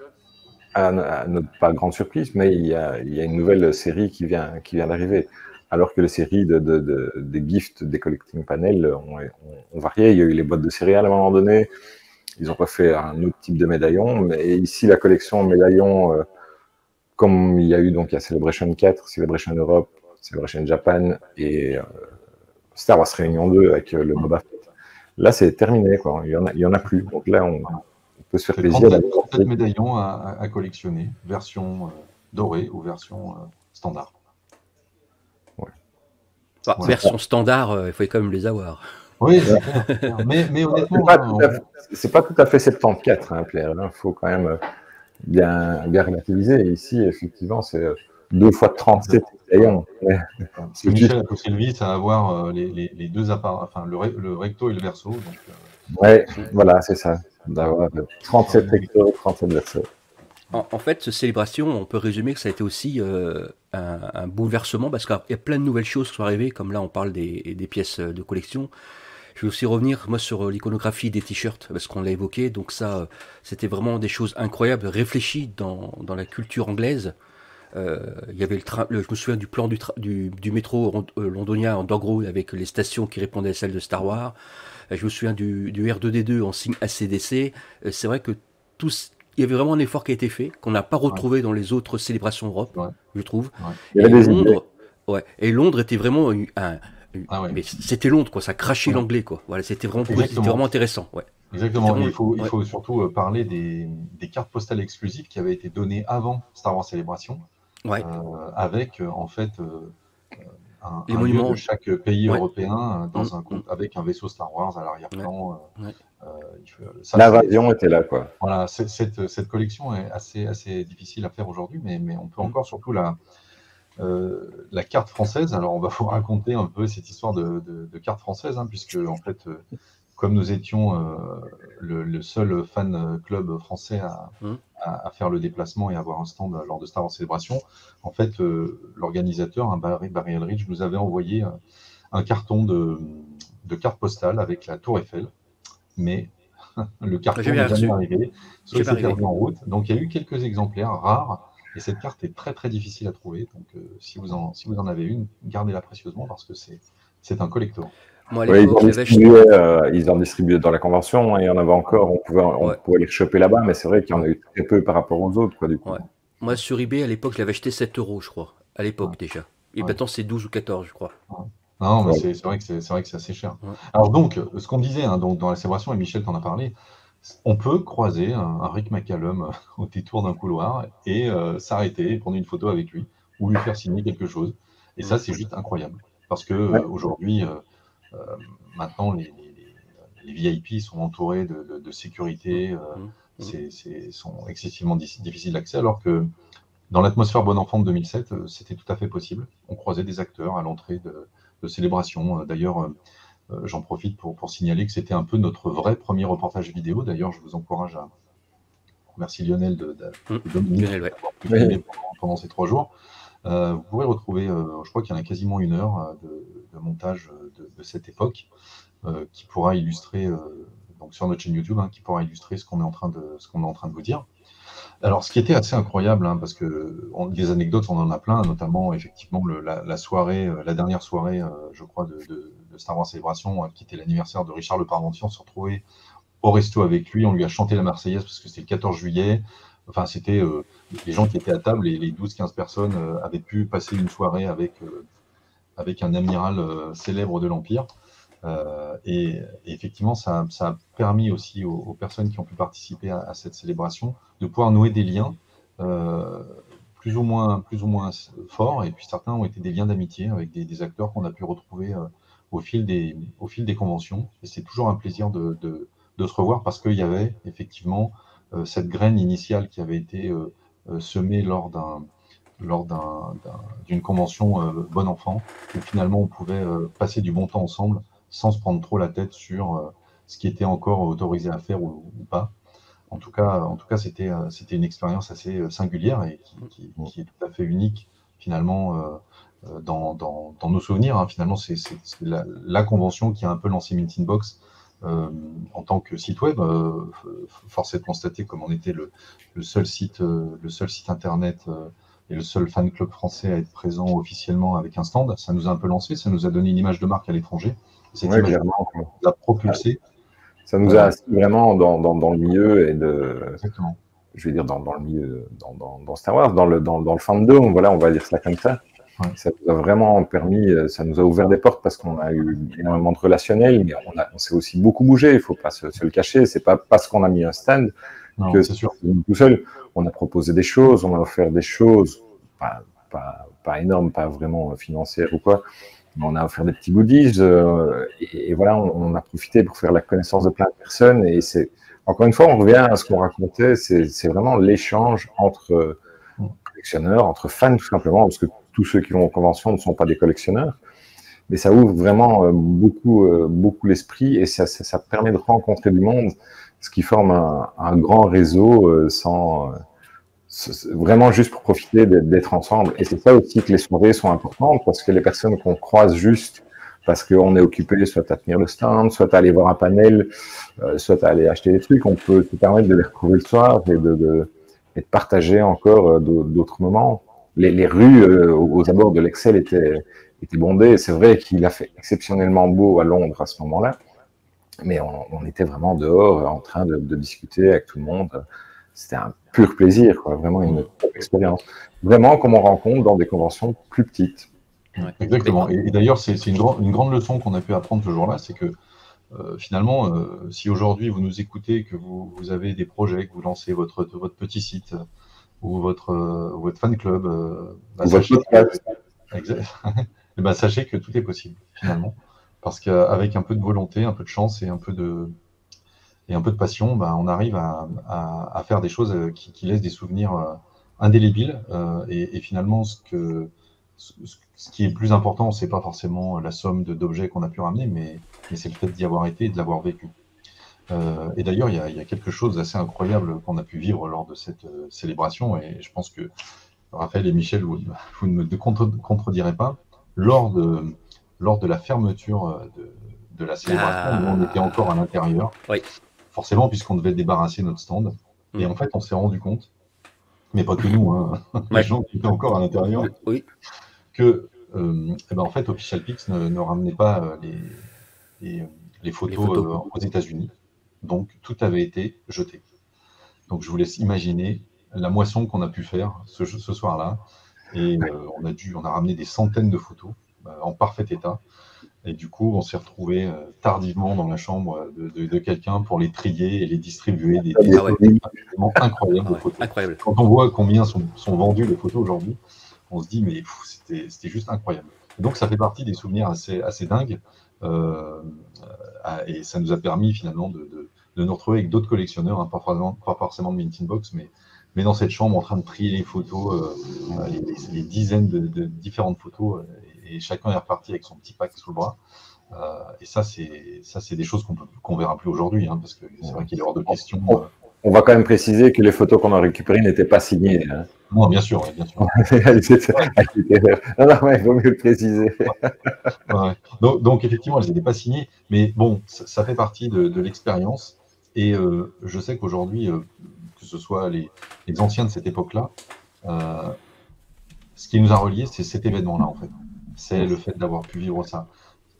à notre pas grande surprise, mais il y a une nouvelle série qui vient d'arriver. Alors que les séries des gifts, des collecting panels ont varié. Il y a eu les boîtes de céréales à un moment donné. Ils ont refait un autre type de médaillon. Mais ici, la collection médaillons, comme il y a eu, donc il y a Celebration 4, Celebration Europe, Celebration Japan et Star Wars Réunion 2 avec le Boba Fett. Là, c'est terminé, quoi. Il y en a plus. Donc là, on peut se faire plaisir. 37 médaillons à collectionner, version dorée ou version standard. Ouais. Version standard, il faut quand même les avoir. Oui, c'est clair. Mais honnêtement, c'est pas tout à fait 74, hein, Pierre. Il faut quand même bien relativiser. Et ici, effectivement, c'est 2 fois 37 médaillons. Michel a poussé le vice à avoir les deux appareils, enfin le recto et le verso. Ouais, voilà, c'est ça. D'avoir 37 recto, 37 verso. En fait, cette célébration, on peut résumer que ça a été aussi un bouleversement, parce qu'il y a plein de nouvelles choses qui sont arrivées, comme là on parle des pièces de collection. Je vais aussi revenir, moi, sur l'iconographie des t-shirts, parce qu'on l'a évoqué, donc ça, c'était vraiment des choses incroyables, réfléchies dans la culture anglaise. Il y avait je me souviens du plan du métro londonien en Doggerwood avec les stations qui répondaient à celles de Star Wars. Je me souviens du R2D2 en signe ACDC. C'est vrai que il y avait vraiment un effort qui a été fait, qu'on n'a pas retrouvé dans les autres célébrations Europe, je trouve. Ouais. Et Londres était vraiment mais c'était Londres, quoi. Ça crachait l'anglais, quoi. Voilà, c'était vraiment intéressant. Ouais. Exactement. Il faut surtout parler des cartes postales exclusives qui avaient été données avant Star Wars Célébration. Ouais. Avec en fait un monuments lieu de chaque pays européen avec un vaisseau Star Wars à l'arrière-plan. L'invasion était là, quoi. Voilà, cette collection est assez difficile à faire aujourd'hui, mais on peut encore surtout la carte française. Alors on va vous raconter un peu cette histoire de carte française, hein, puisque en fait, comme nous étions le seul fan club français à faire le déplacement et avoir un stand lors de Star Wars Célébration, en fait, l'organisateur, Barry Elridge, nous avait envoyé un carton de carte postale avec la Tour Eiffel, mais le carton n'est jamais arrivé, soit il s'est perdu en route. Donc il y a eu quelques exemplaires rares, et cette carte est très très difficile à trouver. Donc si vous en avez une, gardez-la précieusement parce que c'est un collector. Moi, ils en distribuaient dans la convention, et il y en avait encore, on pouvait les choper là-bas, mais c'est vrai qu'il y en a eu très peu par rapport aux autres, quoi, du coup. Ouais. Moi, sur eBay, à l'époque, je l'avais acheté 7 €, je crois, à l'époque déjà. Et maintenant, c'est 12 ou 14, je crois. Non, mais c'est vrai que c'est assez cher. Alors donc, ce qu'on disait donc, dans la célébration, et Michel t'en a parlé, on peut croiser un Rick McCallum au détour d'un couloir et s'arrêter, prendre une photo avec lui, ou lui faire signer quelque chose. Et ça, c'est juste incroyable. Parce que aujourd'hui, maintenant, les VIP sont entourés de sécurité, sont excessivement difficiles d'accès, alors que Dans l'atmosphère Bon Enfant de 2007, c'était tout à fait possible. On croisait des acteurs à l'entrée de célébrations. D'ailleurs, j'en profite pour signaler que c'était un peu notre vrai premier reportage vidéo. D'ailleurs, je vous encourage à... Merci Lionel de Dominique Lionel, d'avoir pu filmer pendant ces 3 jours. Vous pourrez retrouver, je crois qu'il y en a quasiment 1 heure de montage de cette époque qui pourra illustrer, donc sur notre chaîne YouTube, hein, qui pourra illustrer ce qu'on est en train de vous dire. Alors, ce qui était assez incroyable, hein, parce que des anecdotes, on en a plein, notamment effectivement la soirée, la dernière soirée, je crois, de Star Wars Célébration, qui était l'anniversaire de Richard Le Parmentier. On s'est retrouvé au resto avec lui, on lui a chanté la Marseillaise parce que c'était le 14 juillet. Enfin, c'était les gens qui étaient à table, les 12-15 personnes avaient pu passer une soirée avec un amiral célèbre de l'Empire. Et effectivement, ça a permis aussi aux personnes qui ont pu participer à cette célébration de pouvoir nouer des liens plus ou moins forts, et puis certains ont été des liens d'amitié avec des acteurs qu'on a pu retrouver au fil des conventions. Et c'est toujours un plaisir de se revoir, parce qu'il y avait effectivement cette graine initiale qui avait été semée lors d'une convention Bon Enfant, où finalement on pouvait passer du bon temps ensemble sans se prendre trop la tête sur ce qui était encore autorisé à faire ou pas. En tout cas, c'était une expérience assez singulière et qui est tout à fait unique finalement dans nos souvenirs. Hein. Finalement, c'est la convention qui a un peu lancé Mint in Box en tant que site web. Force est de constater, comme on était le seul site internet et le seul fan club français à être présent officiellement avec un stand, ça nous a un peu lancé, ça nous a donné une image de marque à l'étranger. Cette image l'a propulsé. Ça nous a assis vraiment dans le milieu et Exactement. Je vais dire dans le milieu, dans Star Wars, dans le fandom, voilà, on va dire ça comme ça. Ouais. Ça nous a vraiment permis, ça nous a ouvert des portes parce qu'on a eu énormément de relationnel, mais on s'est aussi beaucoup bougé, il faut pas se le cacher. C'est pas parce qu'on a mis un stand que c'est sûr. Tout seul. On a proposé des choses, on a offert des choses, pas énormes, pas vraiment financières ou quoi. On a offert des petits goodies et voilà, on a profité pour faire la connaissance de plein de personnes. Et c'est, encore une fois, on revient à ce qu'on racontait, c'est vraiment l'échange entre collectionneurs, entre fans tout simplement, parce que tous ceux qui vont aux conventions ne sont pas des collectionneurs. Mais ça ouvre vraiment beaucoup l'esprit et ça permet de rencontrer du monde, ce qui forme un grand réseau vraiment juste pour profiter d'être ensemble. Et c'est ça aussi que les soirées sont importantes, parce que les personnes qu'on croise juste parce qu'on est occupé soit à tenir le stand, soit à aller voir un panel, soit à aller acheter des trucs, on peut se permettre de les retrouver le soir et de partager encore d'autres moments. Les rues aux abords de l'Excel étaient bondées. C'est vrai qu'il a fait exceptionnellement beau à Londres à ce moment-là, mais on était vraiment dehors en train de discuter avec tout le monde. C'était un pur plaisir, quoi. Vraiment une expérience. Vraiment comme on rencontre dans des conventions plus petites. Ouais. Exactement. Et d'ailleurs, c'est une grande leçon qu'on a pu apprendre ce jour-là, c'est que finalement, si aujourd'hui vous nous écoutez, que vous avez des projets, que vous lancez votre petit site ou votre fan club, sachez que tout est possible finalement, parce qu'avec un peu de volonté, un peu de chance et un peu de passion, on arrive à faire des choses qui laissent des souvenirs indélébiles. Et finalement, ce qui est plus important, c'est pas forcément la somme d'objets qu'on a pu ramener, mais c'est peut-être d'y avoir été et de l'avoir vécu. Et d'ailleurs, il y a quelque chose d'assez incroyable qu'on a pu vivre lors de cette célébration, et je pense que Raphaël et Michel, vous ne me contredirez pas. Lors de la fermeture de la célébration, où on était encore à l'intérieur, oui. Forcément, puisqu'on devait débarrasser notre stand. Et en fait, on s'est rendu compte, mais pas que nous, hein, les gens qui étaient encore à l'intérieur, que en fait, OfficialPix ne ramenait pas les photos aux États-Unis. Donc, tout avait été jeté. Donc, je vous laisse imaginer la moisson qu'on a pu faire ce soir-là. Et on a ramené des centaines de photos en parfait état. Et du coup, on s'est retrouvé tardivement dans la chambre de quelqu'un pour les trier et les distribuer. Des absolument incroyables de photos. Incroyable. Quand on voit combien sont vendues les photos aujourd'hui, on se dit, mais c'était juste incroyable. Et donc, ça fait partie des souvenirs assez dingues. Et ça nous a permis finalement de nous retrouver avec d'autres collectionneurs, hein, pas forcément de Mint in Box, mais mais dans cette chambre en train de trier les photos, les dizaines de différentes photos, et chacun est reparti avec son petit pack sous le bras. Et ça, c'est des choses qu'on verra plus aujourd'hui, hein, parce que c'est vrai qu'il est hors de question. On va quand même préciser que les photos qu'on a récupérées n'étaient pas signées. Hein. Non, bien sûr, bien sûr. Non, il vaut mieux le préciser. Ouais. Donc, effectivement, elles n'étaient pas signées, mais bon, ça fait partie de l'expérience. Et je sais qu'aujourd'hui, que ce soit les anciens de cette époque-là, ce qui nous a reliés, c'est cet événement-là, en fait. C'est le fait d'avoir pu vivre ça.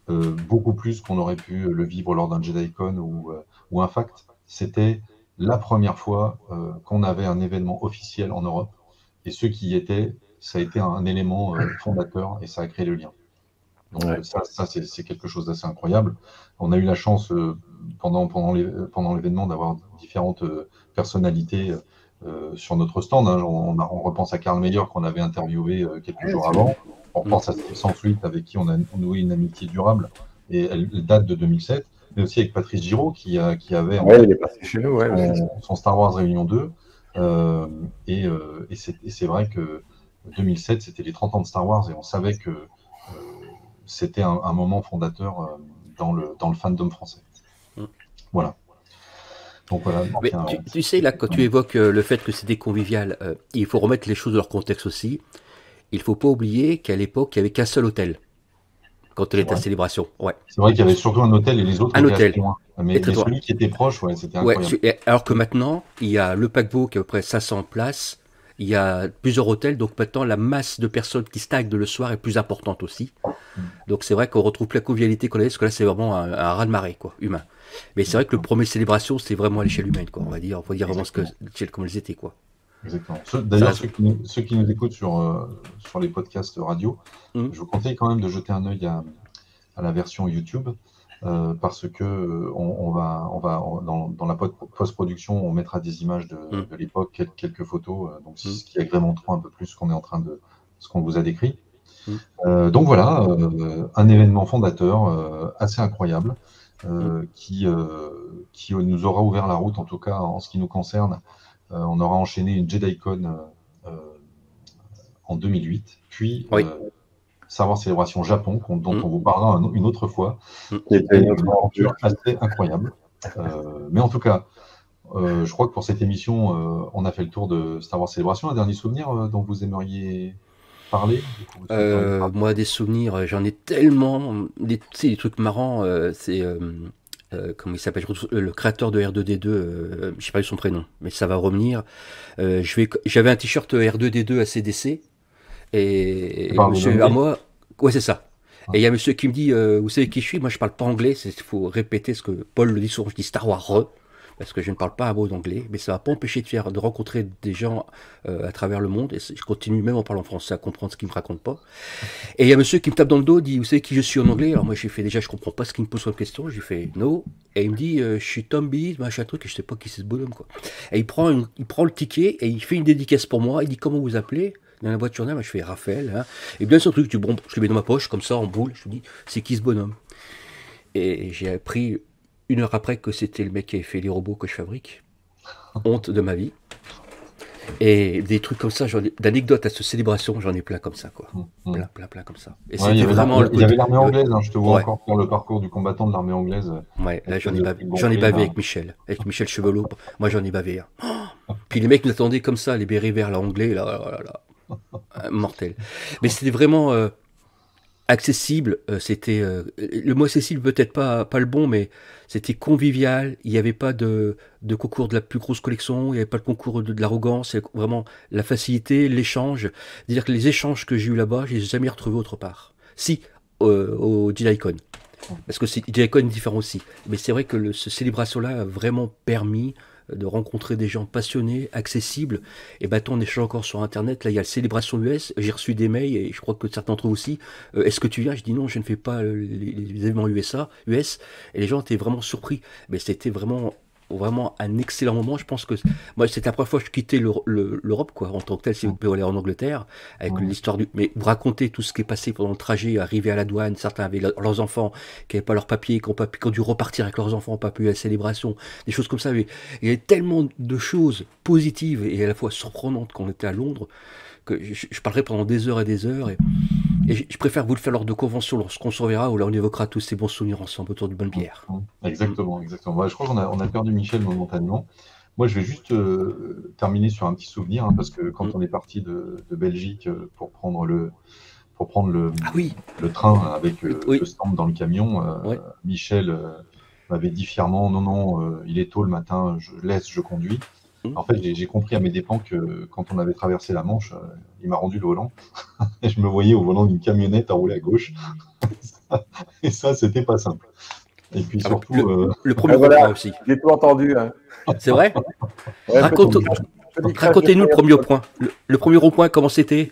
Beaucoup plus qu'on aurait pu le vivre lors d'un JediCon ou un FACT. C'était la première fois qu'on avait un événement officiel en Europe. Et ceux qui y étaient, ça a été un élément fondateur et ça a créé le lien. Donc ça c'est quelque chose d'assez incroyable. On a eu la chance pendant l'événement d'avoir différentes personnalités sur notre stand. Hein. On repense à Karl Meyer qu'on avait interviewé quelques jours avant. On pense à Steve Sansweet avec qui on a noué une amitié durable et elle date de 2007. Mais aussi avec Patrice Giraud qui avait il est passé chez nous, son Star Wars Réunion 2. Et c'est vrai que 2007 c'était les 30 ans de Star Wars et on savait que c'était un moment fondateur dans le fandom français. Voilà. Donc, voilà. Mais tu sais, là, quand tu évoques le fait que c'était convivial, il faut remettre les choses dans leur contexte aussi. Il ne faut pas oublier qu'à l'époque, il n'y avait qu'un seul hôtel quand elle était à célébration. Ouais. C'est vrai qu'il y avait surtout un hôtel et les autres étaient assez loin. Mais celui qui était proche, c'était incroyable. Alors que maintenant, il y a le paquebot qui a à peu près 500 places. Il y a plusieurs hôtels, donc maintenant la masse de personnes qui stagnent le soir est plus importante aussi. Donc c'est vrai qu'on retrouve plus la convivialité qu'on avait, parce que là c'est vraiment un raz-de-marée, quoi, humain. Mais c'est vrai que le premier célébration, c'est vraiment à l'échelle humaine, quoi. On va dire vraiment comme elles étaient, quoi. Exactement. D'ailleurs, ceux qui nous écoutent sur les podcasts radio, je vous conseille quand même de jeter un œil à la version YouTube. Parce que on va dans la post-production, on mettra des images de l'époque, quelques photos, donc ce qui agrémenteront un peu plus ce qu'on vous a décrit. Donc voilà, un événement fondateur assez incroyable qui nous aura ouvert la route, en tout cas en ce qui nous concerne. On aura enchaîné une JediCon en 2008, puis Star Wars Célébration Japon, dont on vous parlera une autre fois, qui était une aventure assez incroyable. Mais en tout cas, je crois que pour cette émission, on a fait le tour de Star Wars Célébration. Un dernier souvenir dont vous aimeriez parler? Moi, des souvenirs, j'en ai tellement. Des trucs marrants, c'est... comment il s'appelle, le créateur de R2D2, je sais pas son prénom, mais ça va revenir. J'avais un t-shirt R2D2 à CDC. Et monsieur, à moi, ouais, c'est ça. Et il y a monsieur qui me dit, vous savez qui je suis? Moi, je parle pas anglais. Il faut répéter ce que Paul le dit souvent. Je dis Star Wars, parce que je ne parle pas un mot d'anglais. Mais ça va pas empêcher de rencontrer des gens à travers le monde. Et je continue même en parlant français à comprendre ce qu'il me raconte pas. Et il y a monsieur qui me tape dans le dos, dit, vous savez qui je suis en anglais? Alors moi, j'ai fait déjà, je comprends pas ce qu'il me pose comme question. J'ai fait no. Et il me dit, je suis Tom B, machin truc, et je sais pas qui c'est ce bonhomme, quoi. Et il prend le ticket et il fait une dédicace pour moi. Il dit, comment vous appelez? Dans la boîte journal, je fais Raphaël, hein. Et bien sûr, truc, je le mets dans ma poche, comme ça, en boule, je me dis, c'est qui ce bonhomme? Et j'ai appris 1 heure après que c'était le mec qui avait fait les robots que je fabrique. Honte de ma vie. Et des trucs comme ça, d'anecdotes à cette célébration, j'en ai plein comme ça, quoi. Plein comme ça. Et c'était vraiment il y avait l'armée anglaise, hein, je te vois encore faire le parcours du combattant de l'armée anglaise. Ouais, là j'en ai bavé avec Michel. Avec Michel Chevelot, moi j'en ai bavé. Hein. Puis les mecs nous attendaient comme ça, les bérets verts, là, anglais, là. Mortel. Mais c'était vraiment accessible. C'était le mot accessible, peut-être pas le bon, mais c'était convivial. Il n'y avait pas de concours de la plus grosse collection. Il n'y avait pas le concours de l'arrogance. C'est vraiment la facilité, l'échange. C'est-à-dire que les échanges que j'ai eu là-bas, je les ai jamais retrouvés autre part. Si, au JediCon. Parce que JediCon est différent aussi. Mais c'est vrai que cette célébration-là a vraiment permis de rencontrer des gens passionnés, accessibles. Et maintenant, on échange encore sur Internet. Là, il y a la célébration US. J'ai reçu des mails, et je crois que certains d'entre vous aussi. Est-ce que tu viens? Je dis non, je ne fais pas les événements US. Et les gens étaient vraiment surpris. Mais c'était vraiment vraiment un excellent moment. Je pense que moi, c'était la première fois que je quittais l'Europe, quoi, en tant que tel, si vous pouvez aller en Angleterre, avec l'histoire du. Mais vous racontez tout ce qui est passé pendant le trajet, arriver à la douane, certains avaient leurs enfants qui n'avaient pas leurs papiers, qui ont dû repartir avec leurs enfants, pas pu à la célébration, des choses comme ça. Mais il y avait tellement de choses positives et à la fois surprenantes quand on était à Londres que je parlerai pendant des heures et des heures. Et je préfère vous le faire lors de conventions, lorsqu'on se reverra, où là on évoquera tous ces bons souvenirs ensemble autour d'une bonne bière. Exactement. Ouais, je crois qu'on a perdu Michel momentanément. Moi, je vais juste terminer sur un petit souvenir, parce que quand on est parti de Belgique pour prendre le train avec le stand dans le camion, Michel m'avait dit fièrement, non, il est tôt le matin, je conduis. En fait, j'ai compris à mes dépens que quand on avait traversé la Manche, il m'a rendu le volant. Et je me voyais au volant d'une camionnette enroulée à gauche. Et ça, c'était pas simple. Et puis surtout... Le premier point aussi. J'ai tout entendu. Hein. C'est vrai. Racontez-nous le premier point. Le premier rond-point, comment c'était?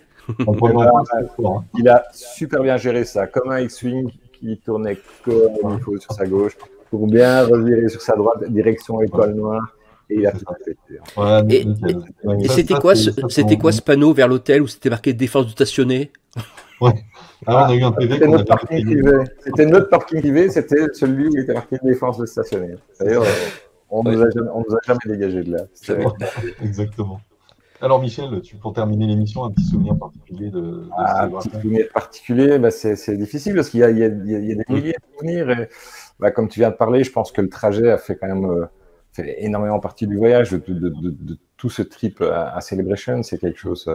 Il a super bien géré ça, comme un X-Wing qui tournait comme il faut sur sa gauche, pour bien revirer sur sa droite, direction étoile noire. Et il a tout fait. Et c'était quoi ce panneau vers l'hôtel où c'était marqué défense du stationné? Ouais. Alors, on a eu un PV. C'était notre parking privé, c'était celui où il était marqué défense de stationné. D'ailleurs, on ne nous a jamais dégagé de là. Exactement. Alors, Michel, pour terminer l'émission, un petit souvenir particulier de un petit souvenir particulier, c'est difficile parce qu'il y a des milliers de souvenirs. Et, comme tu viens de parler, je pense que le trajet a fait quand même fait énormément partie du voyage, de tout ce trip à Celebration. C'est quelque chose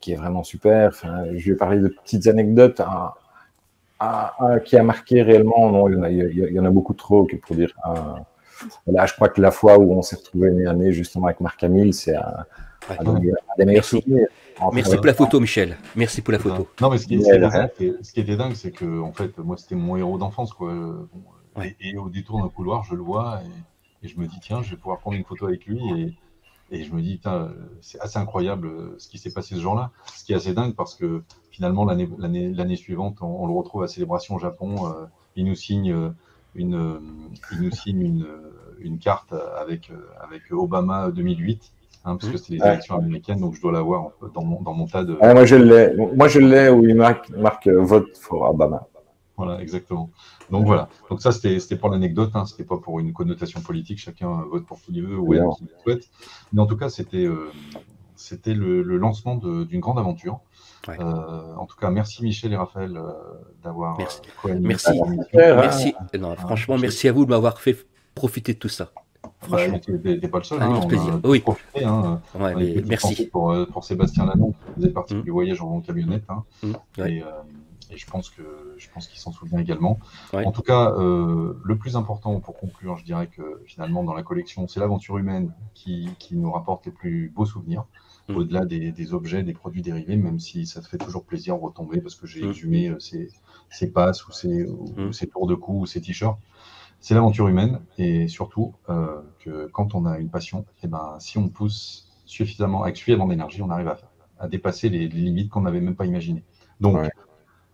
qui est vraiment super. Enfin, je vais parler de petites anecdotes qui a marqué réellement. Non, il y en a beaucoup trop que pour dire. Là, je crois que la fois où on s'est retrouvé nez à nez justement avec Marc-Camille, c'est un des meilleurs souvenirs. Merci pour la photo, Michel. Merci pour la photo. Non, mais ce qui était dingue, c'est que en fait, moi, c'était mon héros d'enfance, quoi. Et au détour d'un couloir, je le vois et je me dis, tiens, je vais pouvoir prendre une photo avec lui. Et je me dis, c'est assez incroyable ce qui s'est passé ce jour-là. Ce qui est assez dingue parce que finalement, l'année suivante, on le retrouve à Célébration au Japon. Il nous signe une carte avec Obama 2008. Parce que c'était les élections américaines, donc je dois l'avoir dans mon tas de... moi je l'ai où il marque vote for Obama. Voilà, exactement. Donc voilà. Donc ça, c'était pour l'anecdote, c'était pas pour une connotation politique, chacun vote pour qui il veut ou elle qui le souhaite. Mais en tout cas, c'était le lancement d'une grande aventure. Ouais. En tout cas, merci Michel et Raphaël d'avoir merci. Non, franchement, merci à vous de m'avoir fait profiter de tout ça. Franchement, t'es pas le seul. Plaisir. Oui. Profité, merci. Pour Sébastien Lannon, qui faisait partie du voyage en camionnette. Et je pense qu'il s'en souvient également. Ouais. En tout cas, le plus important pour conclure, je dirais que finalement, dans la collection, c'est l'aventure humaine qui nous rapporte les plus beaux souvenirs, au-delà des objets, des produits dérivés, même si ça te fait toujours plaisir de retomber parce que j'ai exhumé ces passes ou ces tours de cou ou ces t-shirts. C'est l'aventure humaine et surtout que quand on a une passion, si on pousse suffisamment d'énergie, on arrive à dépasser les limites qu'on n'avait même pas imaginées. Donc,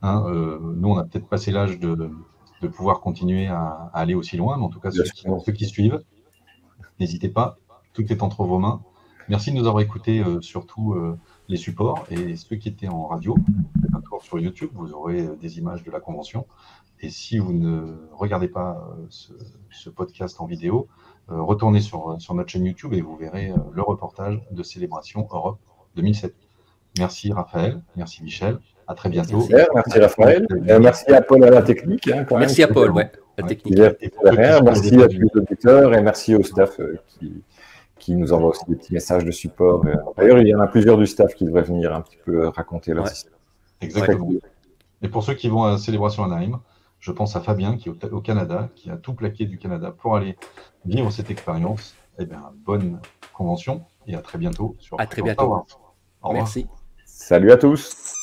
nous, on a peut-être passé l'âge de pouvoir continuer à aller aussi loin, mais en tout cas, ceux qui suivent, n'hésitez pas, tout est entre vos mains. Merci de nous avoir écoutés sur tous les supports et ceux qui étaient en radio, faites un tour sur YouTube, vous aurez des images de la convention. Et si vous ne regardez pas ce podcast en vidéo, retournez sur notre chaîne YouTube et vous verrez le reportage de Célébration Europe 2007. Merci Raphaël, merci Michel. À très bientôt. Merci Raphaël. Merci à Paul à la technique. Merci à Paul, la technique. Merci à tous les auditeurs et merci au staff qui nous envoie aussi des petits messages de support. D'ailleurs, il y en a plusieurs du staff qui devraient venir un petit peu raconter leur système. Exactement. Et pour ceux qui vont à Célébration Anaheim, je pense à Fabien qui est au Canada, qui a tout plaqué du Canada pour aller vivre cette expérience. Bonne convention et à très bientôt. À très bientôt. Au revoir. Merci. Salut à tous.